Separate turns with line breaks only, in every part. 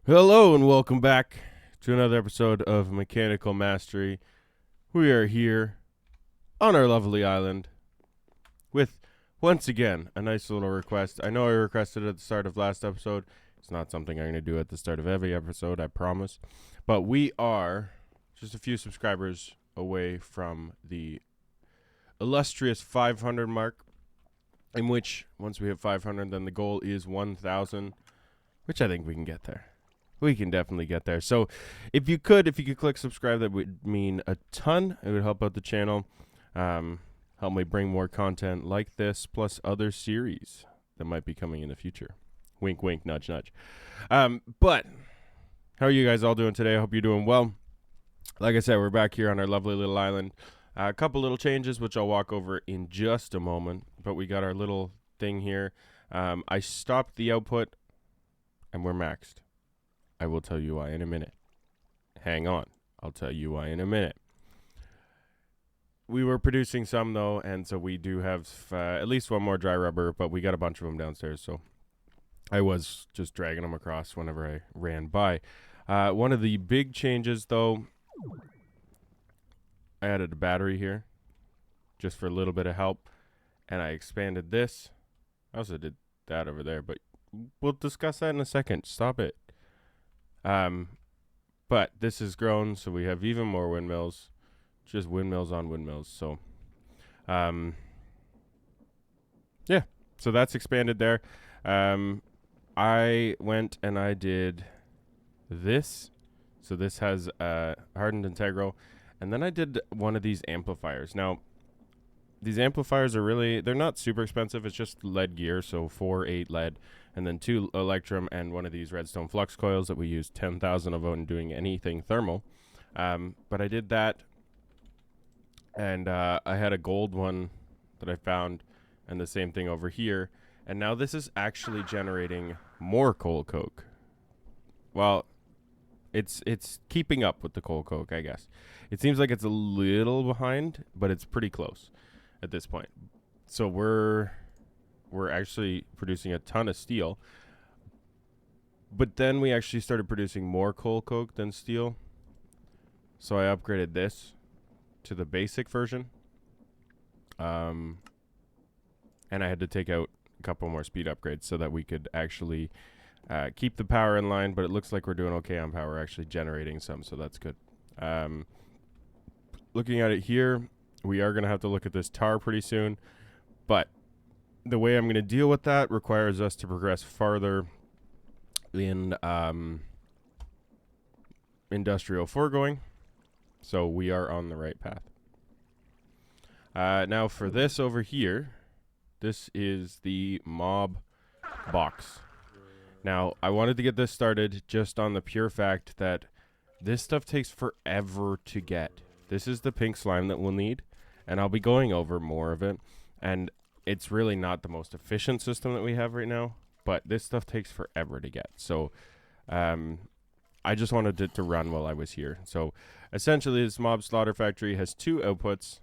Hello and welcome back to another episode of Mechanical Mastery. We are here on our lovely island with, once again, a nice little request. I know I requested it at the start of last episode. It's not something I'm going to do at the start of every episode, I promise. But we are just a few subscribers away from the illustrious 500 mark, in which, once we hit 500, then the goal is 1,000, which I think we can get there. We can definitely get there. So if you could click subscribe, that would mean a ton. It would help out the channel, help me bring more content like this, plus other series that might be coming in the future. Wink, wink, nudge, nudge. But how are you guys all doing today? I hope you're doing well. Like I said, we're back here on our lovely little island. A couple little changes, which I'll walk over in just a moment. But we got our little thing here. I stopped the output, and we're maxed. I will tell you why in a minute. Hang on. I'll tell you why in a minute. We were producing some, though, and so we do have at least one more dry rubber, but we got a bunch of them downstairs, so I was just dragging them across whenever I ran by. One of the big changes, though, I added a battery here just for a little bit of help, and I expanded this. I also did that over there, but we'll discuss that in a second. Stop it. But this has grown, so we have even more windmills, just windmills on windmills. So, yeah, so that's expanded there. I went and I did this. So this has hardened integral, and then I did one of these amplifiers. Now, these amplifiers are they're not super expensive. It's just lead gear, so 4-8 lead, and then 2 electrum and one of these redstone flux coils that we use 10,000 of when doing anything thermal. But I did that, and I had a gold one that I found, and the same thing over here. And now this is actually generating more coal coke. Well, it's keeping up with the coal coke, I guess. It seems like it's a little behind, but it's pretty close at this point. So we're actually producing a ton of steel, but then we actually started producing more coal coke than steel. So I upgraded this to the basic version, and I had to take out a couple more speed upgrades so that we could actually keep the power in line. But it looks like we're doing okay on power, actually generating some, so that's good. Looking at it here, we are going to have to look at this tar pretty soon, but the way I'm going to deal with that requires us to progress farther in industrial foregoing, so we are on the right path. Now for this over here, this is the mob box. Now, I wanted to get this started just on the pure fact that this stuff takes forever to get. This is the pink slime that we'll need, and I'll be going over more of it. And it's really not the most efficient system that we have right now, but this stuff takes forever to get. So I just wanted it to run while I was here. So essentially, this mob slaughter factory has 2 outputs.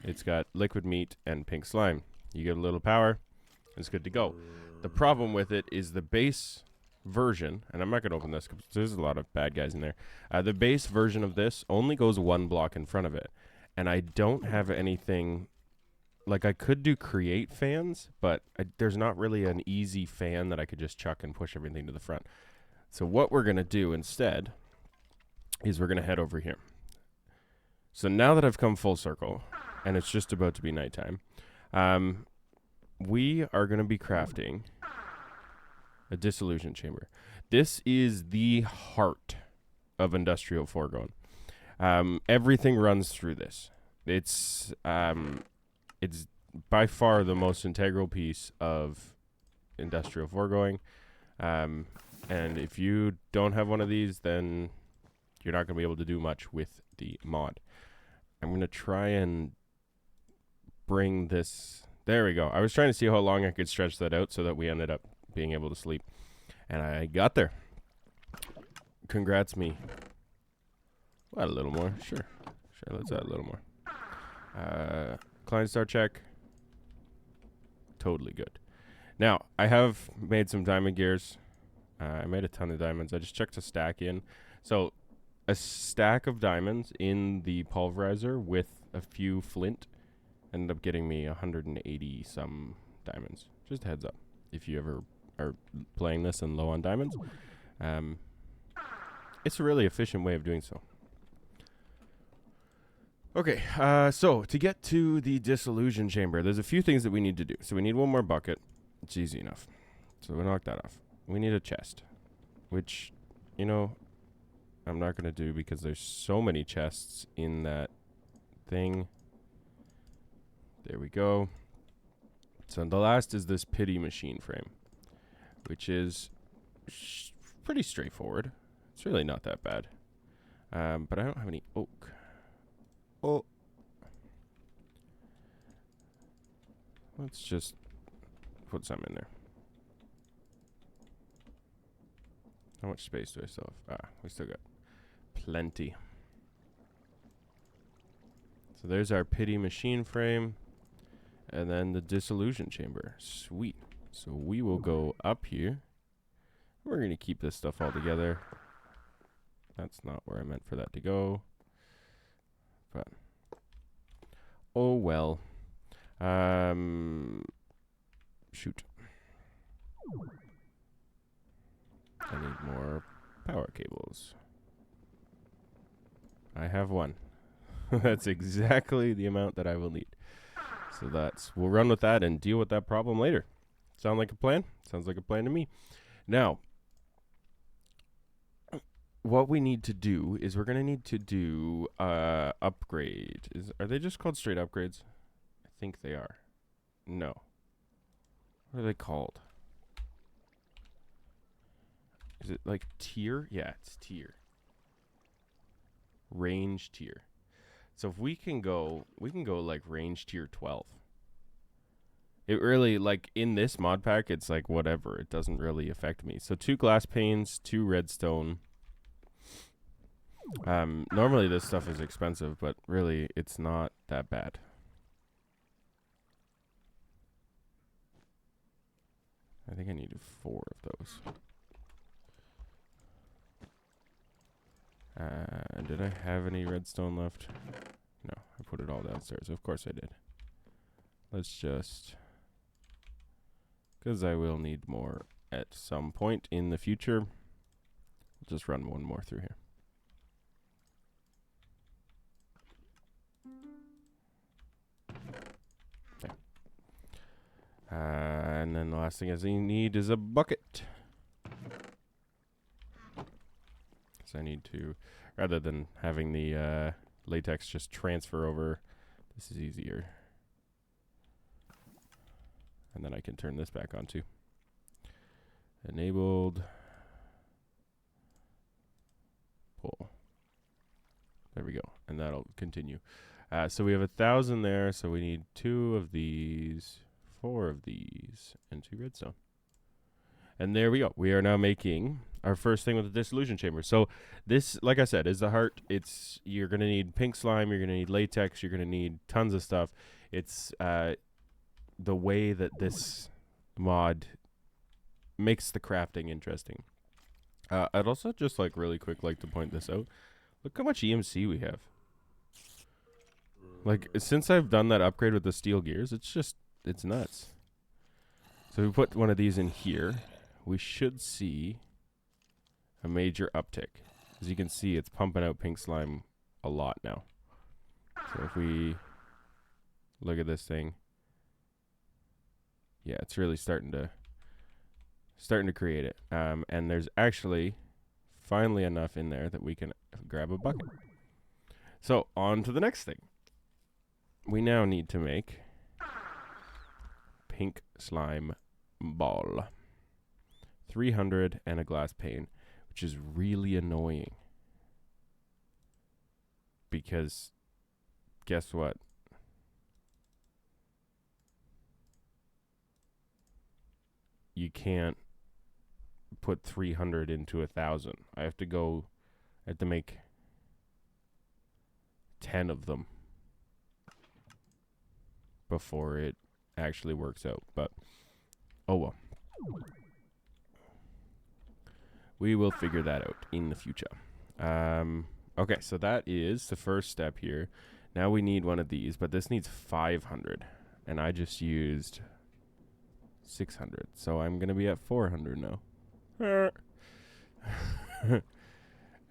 It's got liquid meat and pink slime. You get a little power, it's good to go. The problem with it is the base version, and I'm not going to open this because there's a lot of bad guys in there. The base version of this only goes 1 block in front of it, and I don't have anything. Like, I could do create fans, but there's not really an easy fan that I could just chuck and push everything to the front. So what we're going to do instead is we're going to head over here. So now that I've come full circle, and it's just about to be nighttime, we are going to be crafting a dissolution chamber. This is the heart of industrial foregoing. Everything runs through this. It's by far the most integral piece of industrial foregoing. And if you don't have one of these, then you're not going to be able to do much with the mod. I'm going to try and bring this. There we go. I was trying to see how long I could stretch that out so that we ended up being able to sleep. And I got there. Congrats me. We'll add a little more. Sure, let's add a little more. Client start check. Totally good. Now, I have made some diamond gears. I made a ton of diamonds. I just chucked a stack in. So a stack of diamonds in the pulverizer with a few flint ended up getting me 180 some diamonds. Just a heads up. If you ever are playing this and low on diamonds, it's a really efficient way of doing so. Okay, so to get to the dissolution chamber, there's a few things that we need to do. So we need one more bucket. It's easy enough. So we knock that off. We need a chest, which, you know, I'm not going to do because there's so many chests in that thing. There we go. So the last is this pity machine frame, which is pretty straightforward. It's really not that bad. But I don't have any oak. Oh. Let's just put some in there. How much space do I still have? Ah, we still got plenty. So there's our pity machine frame. And then the dissolution chamber. Sweet. So we will go up here. We're going to keep this stuff all together. That's not where I meant for that to go. But oh well. Shoot. I need more power cables. I have one. That's exactly the amount that I will need. So we'll run with that and deal with that problem later. Sound like a plan? Sounds like a plan to me. Now, what we need to do is we're going to need to do upgrade. Are they just called straight upgrades? I think they are. No. What are they called? Is it like tier? Yeah, it's tier. Range tier. So if we can go like range tier 12. It really, like, in this mod pack, it's like whatever. It doesn't really affect me. So 2 glass panes, 2 redstone. Normally this stuff is expensive, but really it's not that bad. I think I need 4 of those. Did I have any redstone left? No, I put it all downstairs. Of course I did. Let's just... because I will need more at some point in the future. I'll just run one more through here. Okay. And then the last thing I need is a bucket. Because I need to, rather than having the latex just transfer over, this is easier. And then I can turn this back on too. Enabled. Pull. There we go. And that'll continue. So we have 1,000 there. So we need 2 of these, 4 of these, and 2 redstone. And there we go. We are now making our first thing with the dissolution chamber. So this, like I said, is the heart. You're going to need pink slime. You're going to need latex. You're going to need tons of stuff. It's... the way that this mod makes the crafting interesting. I'd also just really quick like to point this out. Look how much EMC we have. Like, since I've done that upgrade with the steel gears, it's nuts. So we put one of these in here. We should see a major uptick. As you can see, it's pumping out pink slime a lot now. So if we look at this thing, yeah, it's really starting to create it. And there's actually finally enough in there that we can grab a bucket. So on to the next thing. We now need to make pink slime ball. 300 and a glass pane, which is really annoying. Because guess what? You can't put 300 into 1,000. I have to make 10 of them before it actually works out. But, oh well. We will figure that out in the future. Okay, so that is the first step here. Now we need one of these, but this needs 500. And I just used 600. So I'm going to be at 400 now.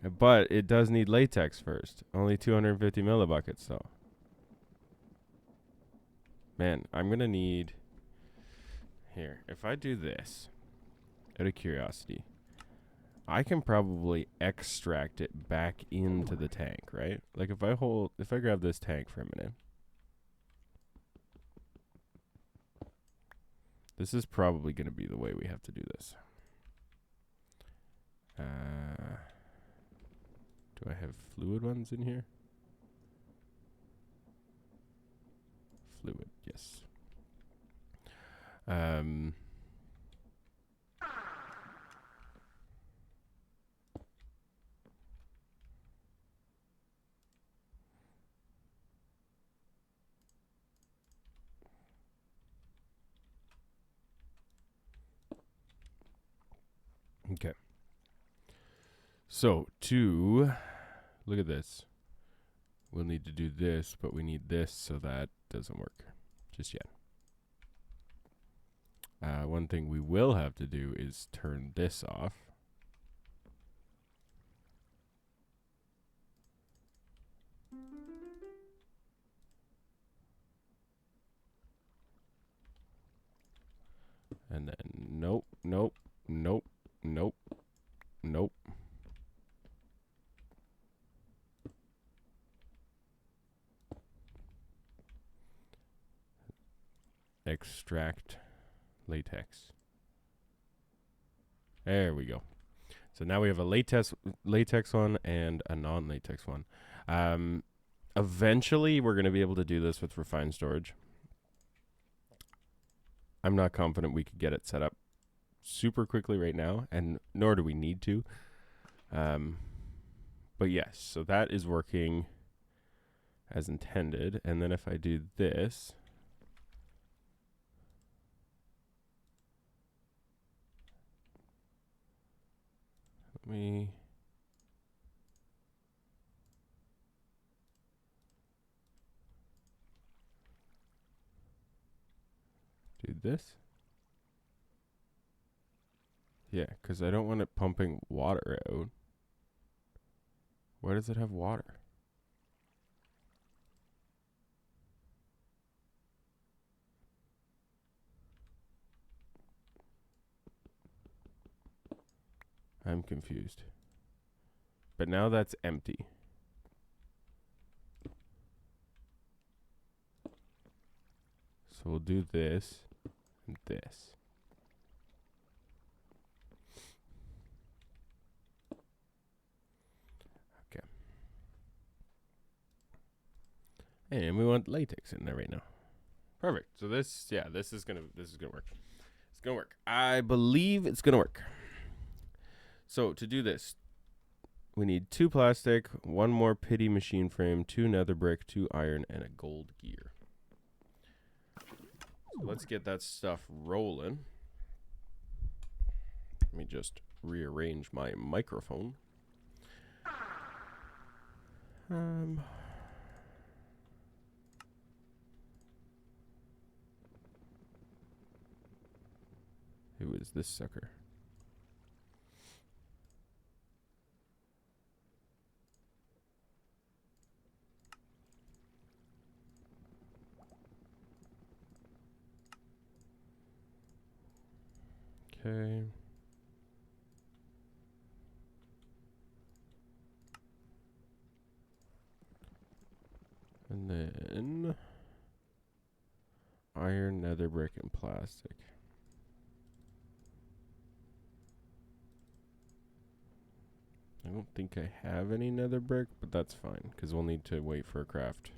But it does need latex first. Only 250 millibuckets, though. Man, I'm going to need... Here, if I do this, out of curiosity, I can probably extract it back into the tank, right? Like if I grab this tank for a minute. This is probably going to be the way we have to do this. Do I have fluid ones in here? Fluid, yes. Okay. So to look at this, we'll need to do this, but we need this, so that doesn't work just yet. One thing we will have to do is turn this off. And then nope, nope, nope, nope, nope. Extract latex. There we go. So now we have a latex one and a non-latex one. Eventually, we're going to be able to do this with refined storage. I'm not confident we could get it set up super quickly right now, and nor do we need to. But yes, so that is working as intended. And then if I do this, let me do this. Yeah, because I don't want it pumping water out. Why does it have water? I'm confused. But now that's empty. So we'll do this and this. Okay. And we want latex in there right now. Perfect. So this, yeah, this is gonna work. It's gonna work. I believe it's gonna work. So to do this, we need 2 plastic, 1 more pity machine frame, 2 nether brick, 2 iron, and a gold gear. So let's get that stuff rolling. Let me just rearrange my microphone. Who is this sucker? Okay. And then iron, nether brick, and plastic. I don't think I have any nether brick, but that's fine, because we'll need to wait for a craft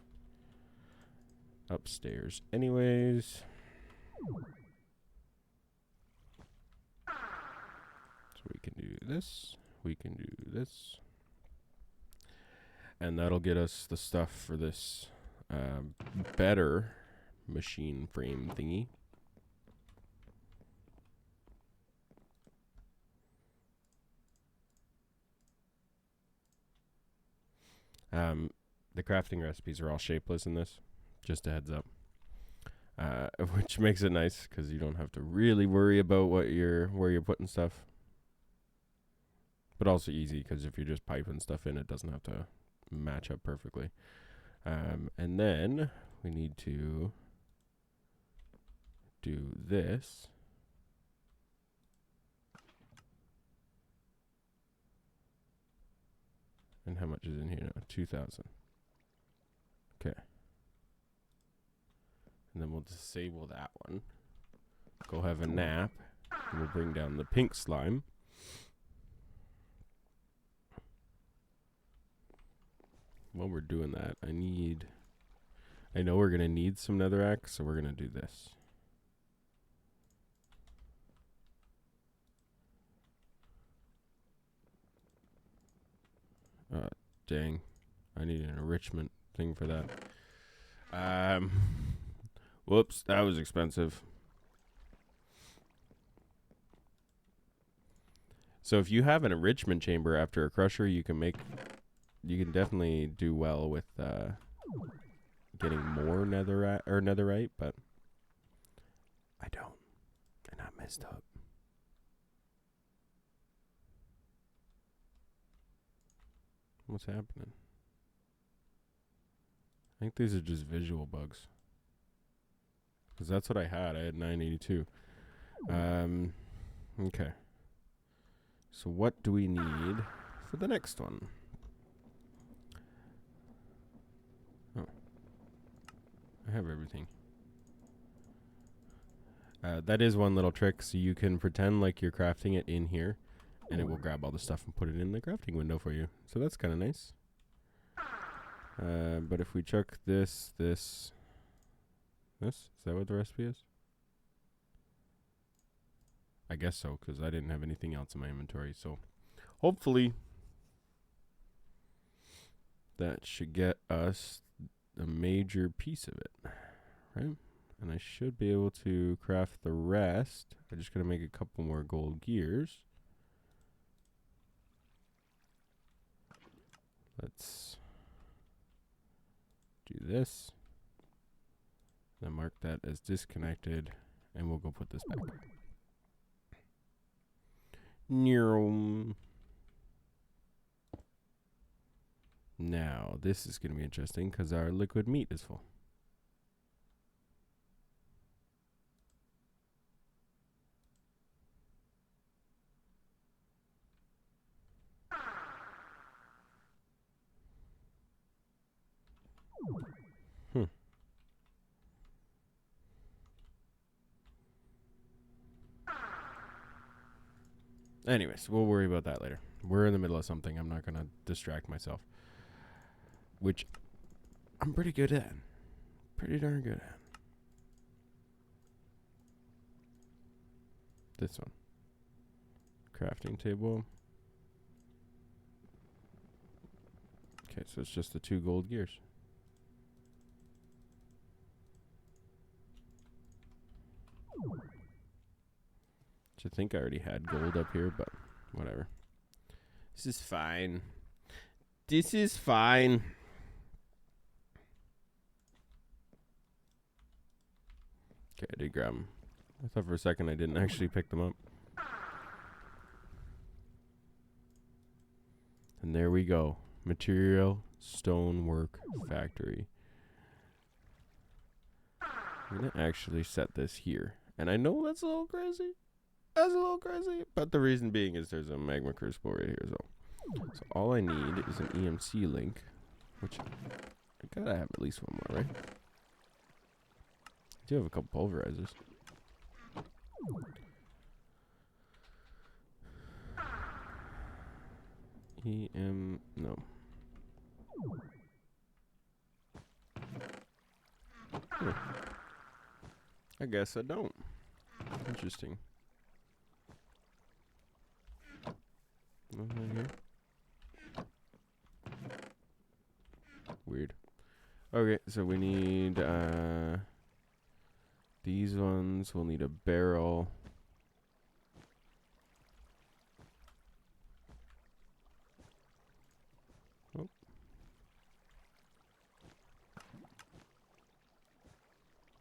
upstairs anyways. So we can do this, we can do this, and that'll get us the stuff for this better machine frame thingy. The crafting recipes are all shapeless in this. Just a heads up. Which makes it nice because you don't have to really worry about where you're putting stuff. But also easy because if you're just piping stuff in, it doesn't have to match up perfectly. And then we need to do this. And how much is in here now? 2,000. Okay. And then we'll disable that one. Go have a nap. And we'll bring down the pink slime. While we're doing that, I know we're going to need some netherrack, so we're going to do this. Dang. I need an enrichment thing for that. Whoops, that was expensive. So if you have an enrichment chamber after a crusher, you can definitely do well with getting more netherite, but I don't. And I messed up. What's happening? I think these are just visual bugs. Because that's what I had. I had 982. Okay. So what do we need for the next one? Oh. I have everything. That is one little trick. So you can pretend like you're crafting it in here. And it will grab all the stuff and put it in the crafting window for you. So that's kind of nice. But if we chuck this, is that what the recipe is? I guess so, because I didn't have anything else in my inventory. So hopefully that should get us a major piece of it, right? And I should be able to craft the rest. I'm just going to make a couple more gold gears. Let's do this. Then mark that as disconnected. And we'll go put this back. Now, this is going to be interesting because our liquid meat is full. Anyways, we'll worry about that later. We're in the middle of something. I'm not going to distract myself. Which I'm pretty good at. Pretty darn good at. This one. Crafting table. Okay, so it's just the 2 gold gears. I think I already had gold up here, but whatever. This is fine. This is fine. Okay, I did grab them. I thought for a second I didn't actually pick them up. And there we go. Material Stonework Factory. I'm going to actually set this here. And I know that's a little crazy. That's a little crazy, but the reason being is there's a magma crucible right here. So all I need is an EMC link, which I gotta have at least one more, right? I do have a couple pulverizers. No. I guess I don't. Interesting. Nothing here. Weird. Okay, so we need these ones. We'll need a barrel. Oh.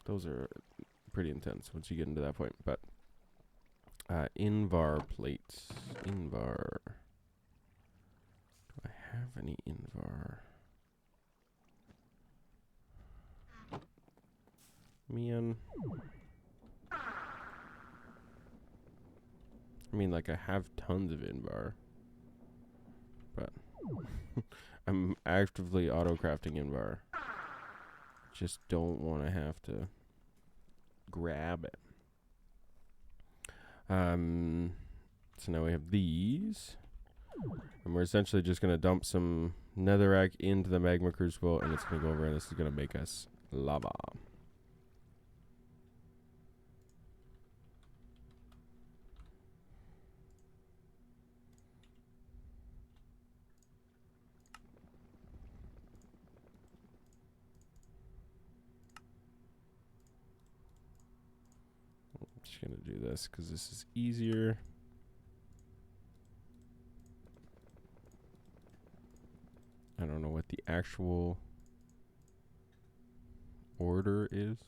Those are pretty intense once you get into that point. But Invar plates. Invar. Do I have any Invar? Man. I mean, like, I have tons of Invar. But I'm actively auto-crafting Invar. Just don't want to have to grab it. So now we have these. And we're essentially just going to dump some netherrack into the magma crucible, and it's going to go over, and this is going to make us lava. Just going to do this because this is easier. I don't know what the actual order is.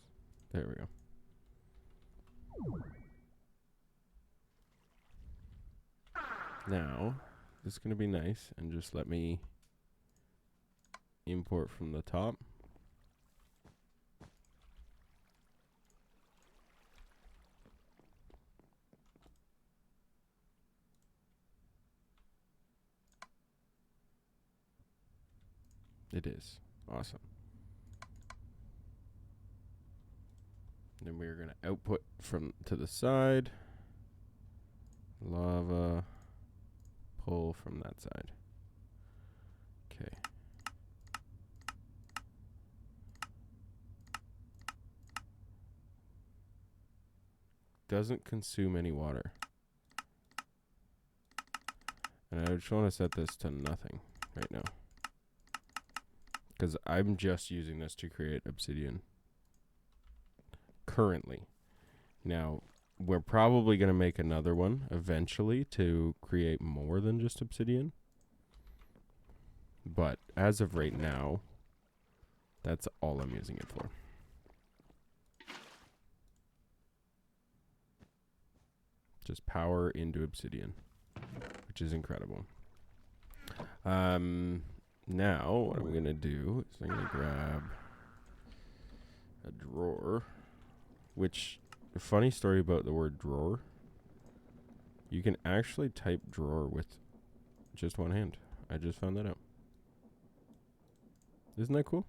There we go. Now, this is going to be nice, and just let me import from the top. It is. Awesome. Then we're going to output from to the side. Lava. Pull from that side. Okay. Doesn't consume any water. And I just want to set this to nothing right now, because I'm just using this to create obsidian currently. Now, we're probably going to make another one eventually to create more than just obsidian. But as of right now, that's all I'm using it for. Just power into obsidian, which is incredible. Now, what I'm going to do is I'm going to grab a drawer, which, a funny story about the word drawer, you can actually type drawer with just one hand. I just found that out. Isn't that cool?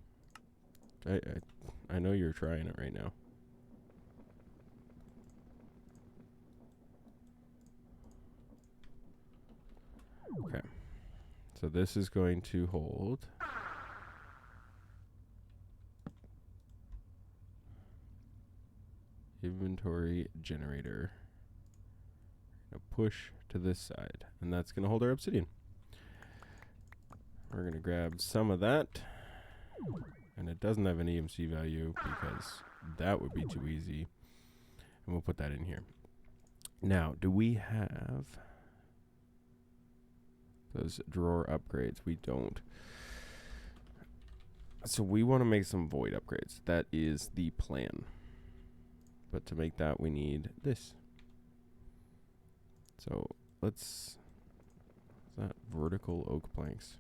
I know you're trying it right now. Okay. So this is going to hold inventory generator. Now push to this side, and that's going to hold our obsidian. We're going to grab some of that, and it doesn't have an EMC value because that would be too easy, and we'll put that in here. Now, do we have those drawer upgrades? We don't. So we want to make some void upgrades. That is the plan. But to make that, we need this. So let's, what's that? Vertical oak planks.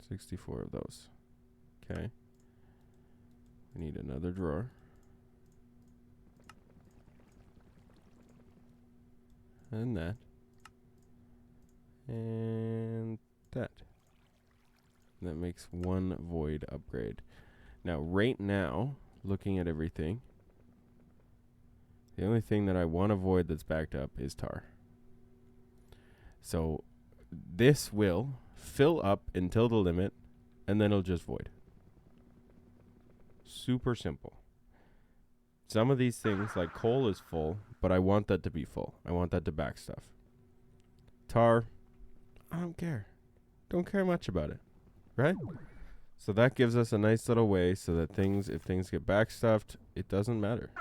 64 of those. Okay. We need another drawer. And that. And that. And that makes one void upgrade. Now, right now, looking at everything, the only thing that I want to void that's backed up is tar. So this will fill up until the limit, and then it'll just void. Super simple. Some of these things, like coal, is full, but I want that to be full. I want that to back stuff. Tar, I don't care. Don't care much about it, right? So that gives us a nice little way so that things, if things get backstuffed, it doesn't matter.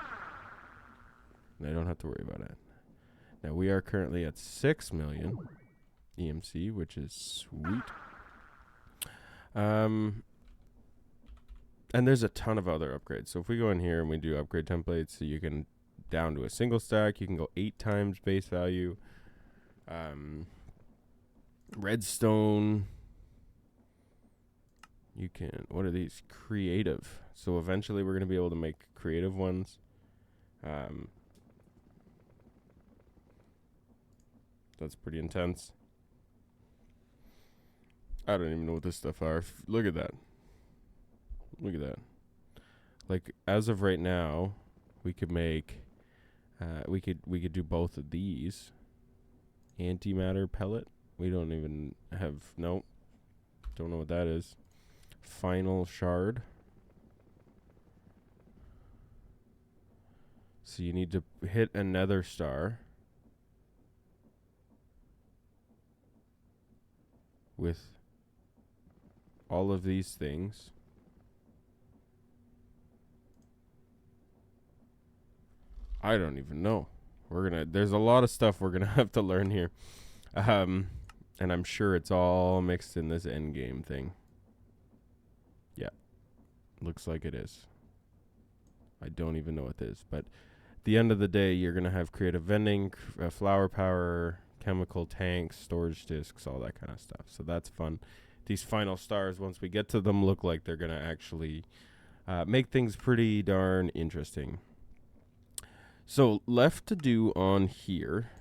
And I don't have to worry about it. Now we are currently at 6 million EMC, which is sweet. And there's a ton of other upgrades. So if we go in here and we do upgrade templates, so you can down to a single stack, you can go 8 times base value. Redstone. You can, what are these? Creative. So eventually we're going to be able to make creative ones. That's pretty intense. I don't even know what this stuff are. Look at that. Look at that. Like, as of right now, we could make, we could do both of these. Antimatter pellet. We don't even have, nope. Don't know what that is. Final shard. So you need to hit a nether star with all of these things. I don't even know. There's a lot of stuff we're gonna have to learn here. And I'm sure it's all mixed in this end game thing. Yeah. Looks like it is. I don't even know what it is, but at the end of the day, you're gonna have creative vending, flower power, chemical tanks, storage disks, all that kind of stuff. So that's fun. These final stars, once we get to them, look like they're gonna actually make things pretty darn interesting. So left to do on here.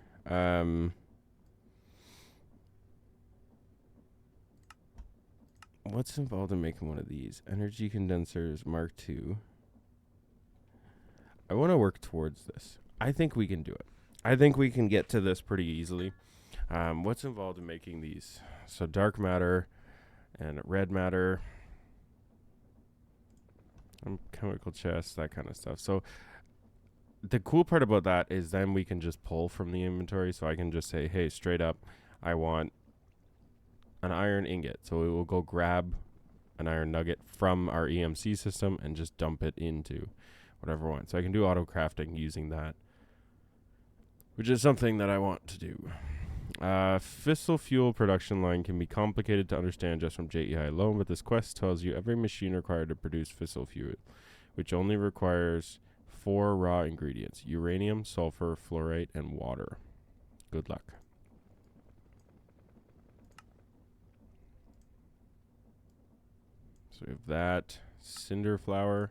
What's involved in making one of these? Energy condensers Mark II. I want to work towards this. I think we can do it. I think we can get to this pretty easily. What's involved in making these? So dark matter and red matter. Chemical chests, that kind of stuff. So the cool part about that is then we can just pull from the inventory. So I can just say, hey, straight up, I want an iron ingot. So we will go grab an iron nugget from our EMC system and just dump it into whatever I want. So I can do auto crafting using that, which is something that I want to do. Fissile fuel production line can be complicated to understand just from JEI alone, but this quest tells you every machine required to produce fissile fuel, which only requires 4 raw ingredients: uranium, sulfur, fluorite, and water. Good luck. So we have that cinder flower,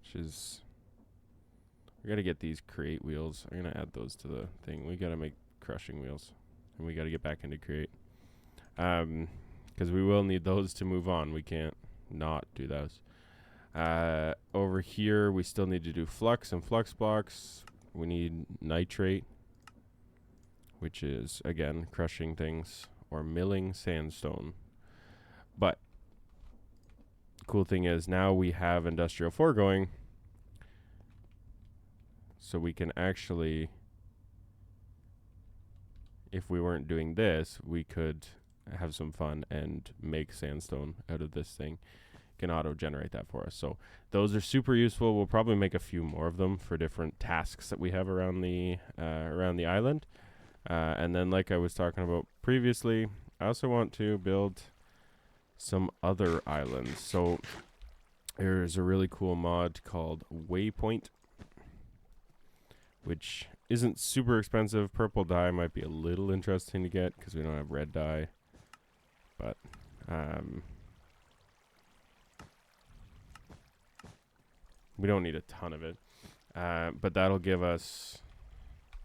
which is, we got to get these create wheels. I'm going to add those to the thing. We got to make crushing wheels, and we got to get back into create. Because we will need those to move on. We can't not do those. Over here, we still need to do flux and flux blocks. We need nitrate, which is, again, crushing things, or milling sandstone. But cool thing is now we have Industrial 4 going, so we can actually, if we weren't doing this, we could have some fun and make sandstone out of this thing. Can auto-generate that for us. So those are super useful. We'll probably make a few more of them for different tasks that we have around the island. And then, like I was talking about previously, I also want to build some other islands. So there's a really cool mod called Waypoint, which isn't super expensive. Purple dye might be a little interesting to get because we don't have red dye. But we don't need a ton of it. But that'll give us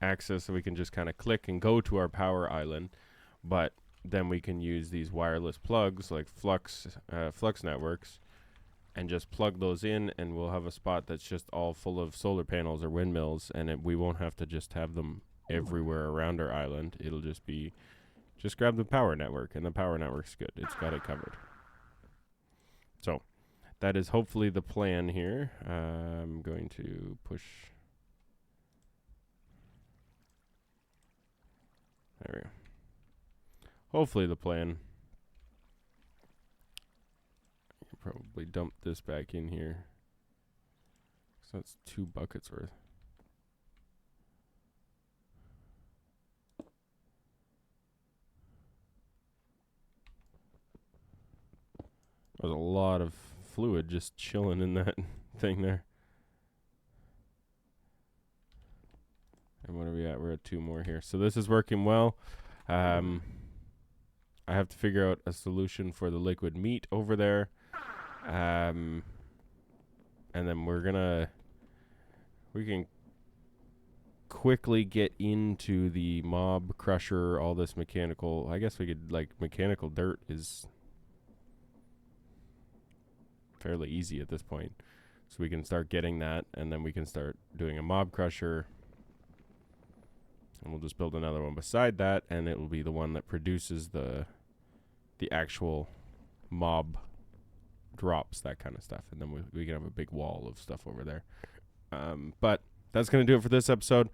access so we can just kind of click and go to our power island. But then we can use these wireless plugs like flux networks and just plug those in, and we'll have a spot that's just all full of solar panels or windmills, and we won't have to just have them everywhere around our island. It'll just be, just grab the power network, and the power network's good. It's got it covered. So that is hopefully the plan here. I'm going to push. There we go. Hopefully the plan. I can probably dump this back in here. So that's 2 buckets worth. There's a lot of fluid just chilling in that thing there. And what are we at? We're at 2 more here. So this is working well. I have to figure out a solution for the liquid meat over there. And then we can quickly get into the mob crusher, all this mechanical. I guess we could, like, mechanical dirt is fairly easy at this point. So we can start getting that, and then we can start doing a mob crusher. And we'll just build another one beside that, and it will be the one that produces the actual mob drops, that kind of stuff. And then we can have a big wall of stuff over there. But that's going to do it for this episode.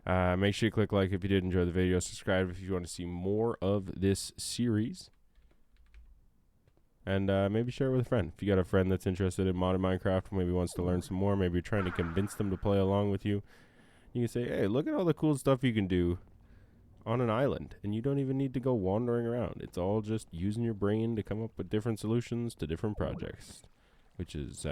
Make sure you click like if you did enjoy the video. Subscribe if you want to see more of this series. And maybe share it with a friend. If you got a friend that's interested in modern Minecraft, maybe wants to learn some more, maybe you're trying to convince them to play along with you, you can say, hey, look at all the cool stuff you can do on an island. And you don't even need to go wandering around. It's all just using your brain to come up with different solutions to different projects. Which is,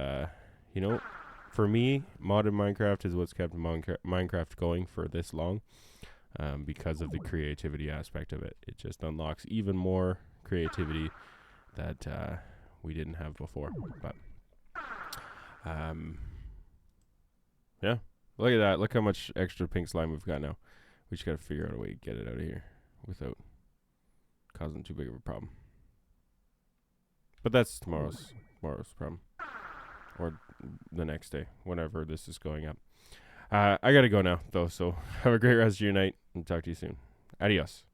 for me, modern Minecraft is what's kept Minecraft going for this long. Because of the creativity aspect of it. It just unlocks even more creativity that we didn't have before. But, yeah. Look at that. Look how much extra pink slime we've got now. We just got to figure out a way to get it out of here without causing too big of a problem. But that's tomorrow's problem. Or the next day, whenever this is going up. I got to go now, though, so have a great rest of your night, and talk to you soon. Adios.